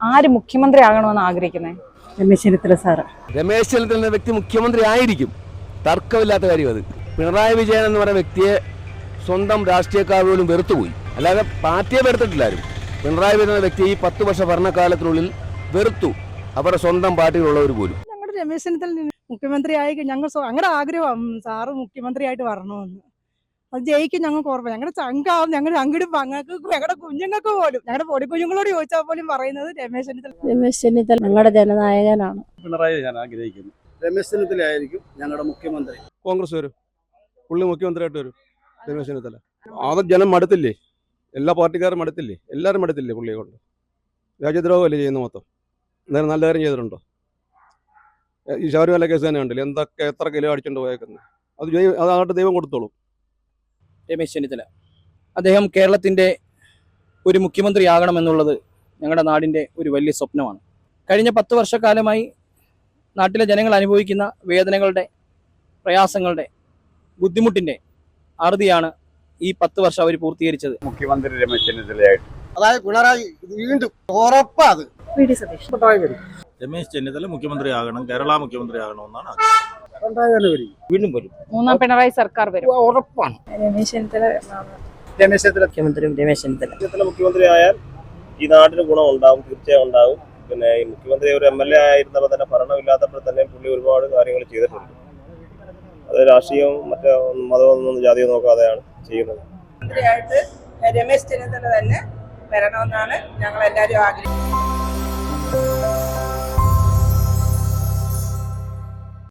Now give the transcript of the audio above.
ആര് മുഖ്യമന്ത്രി ആകണമെന്ന് ആഗ്രഹിക്കുന്നത്? രമേശ് ചെന്നിത്തല സാറ്. രമേശ് ചെന്നിത്തല എന്ന വ്യക്തി മുഖ്യമന്ത്രി ആയിരിക്കും, തർക്കമില്ലാത്ത കാര്യം അത്. പിണറായി വിജയൻ എന്ന് പറയുന്ന വ്യക്തിയെ സ്വന്തം രാഷ്ട്രീയക്കാർ പോലും വെറുത്തുപോയി, അല്ലാതെ പാർട്ടിയെ വെറുത്തിട്ടില്ലാരും. പിണറായി വിജയൻ എന്ന വ്യക്തി ഈ 10 വർഷ ഭരണകാലത്തിനുള്ളിൽ വെറുത്തു, അവരുടെ സ്വന്തം പാർട്ടിയിലുള്ളവർ പോലും. ഞങ്ങളുടെ രമേശ് ചെന്നിത്തല മുഖ്യമന്ത്രി ആയി ഞങ്ങളുടെ ആഗ്രഹം സാറ് മുഖ്യമന്ത്രിയായിട്ട് വരണമെന്ന്. അത് ജയിക്കും ഞങ്ങൾക്ക് ഓർമ്മ. ഞങ്ങളുടെ ചങ്കാവും, ഞങ്ങളുടെ അങ്ങോട്ട് ഞങ്ങൾക്ക് ഞങ്ങളുടെ കുഞ്ഞുങ്ങൾക്ക് പോലും, ഞങ്ങളുടെ പൊടി കുഞ്ഞുങ്ങളോട് ചോദിച്ചാൽ പോലും പറയുന്നത് രമേശ് ചെന്നിത്തല. രമേശ് ചെന്നിത്തല ഞങ്ങളുടെ ജനനായകനാണ്. പിണറായി ഞാൻ ആഗ്രഹിക്കുന്നു. രമേശ് ചെന്നിത്തല ആയിരിക്കും ഞങ്ങളുടെ മുഖ്യമന്ത്രി. കോൺഗ്രസ് വരും, പുള്ളി മുഖ്യമന്ത്രിയായിട്ട് വരും. രമേശ് ചെന്നിത്തല ആദ്യം ജനം മടുത്തില്ലേ, എല്ലാ പാർട്ടിക്കാരും മടുത്തില്ലേ, എല്ലാവരും മടുത്തില്ലേ പുള്ളിയെ കൊണ്ട്. രാജ്യദ്രോഹമല്ലേ ചെയ്യുന്നത് മൊത്തം. എന്തായാലും നല്ല കാര്യം ചെയ്തിട്ടുണ്ടോ? ഈ ശബരിമല കേസ് തന്നെ ഉണ്ടല്ലോ, എത്ര കിലോ അടിച്ചുകൊണ്ട് പോയേക്കുന്നത്. അതായിട്ട് ദൈവം കൊടുത്തോളൂ. രമേശ് ചെന്നിത്തല അദ്ദേഹം കേരളത്തിൻ്റെ ഒരു മുഖ്യമന്ത്രിയാകണമെന്നുള്ളത് ഞങ്ങളുടെ നാടിൻ്റെ ഒരു വലിയ സ്വപ്നമാണ്. കഴിഞ്ഞ 10 വർഷക്കാലമായി നാട്ടിലെ ജനങ്ങൾ അനുഭവിക്കുന്ന വേദനകളുടെ, പ്രയാസങ്ങളുടെ, ബുദ്ധിമുട്ടിൻ്റെ അറുതിയാണ് ഈ 10 വർഷം അവർ പൂർത്തീകരിച്ചത്. മുഖ്യമന്ത്രി രമേശ് ചെന്നിത്തലയായിട്ട്, അതായത് പിണറായി വീണ്ടും ഉറപ്പാത്. രമേശ് ചെന്നിത്തല മുഖ്യമന്ത്രി ആകണം, കേരള മുഖ്യമന്ത്രി ആകണമെന്നാണ് വീണ്ടും വരും. 3ാം പിണറായി സർക്കാർ വരും, ഉറപ്പാണ്. രമേശ് ചെന്നിത്തല രമേശ് ചെന്നിത്തല മുഖ്യമന്ത്രി. രമേശ് ചെന്നിത്തല മുഖ്യമന്ത്രി ആയാൽ ഈ നാടിന് ഗുണം ഉണ്ടാവും, തീർച്ചയായും ഉണ്ടാവും. പിന്നെ ഈ മുഖ്യമന്ത്രി ഒരു MLA ആയിരുന്നപ്പോൾ തന്നെ, ഭരണമില്ലാത്തപ്പോൾ തന്നെ പുള്ളി ഒരുപാട് കാര്യങ്ങൾ ചെയ്തിട്ടുണ്ട്. അത് രാഷ്ട്രീയവും മറ്റേ മതമൊന്നും ജാതിയോ നോക്കാതെയാണ് ചെയ്യുന്നത്. രമേശ് ചെന്നിത്തല തന്നെ വരണമെന്നാണ് ഞങ്ങൾ എല്ലാവരും ആഗ്രഹിക്കുന്നത്.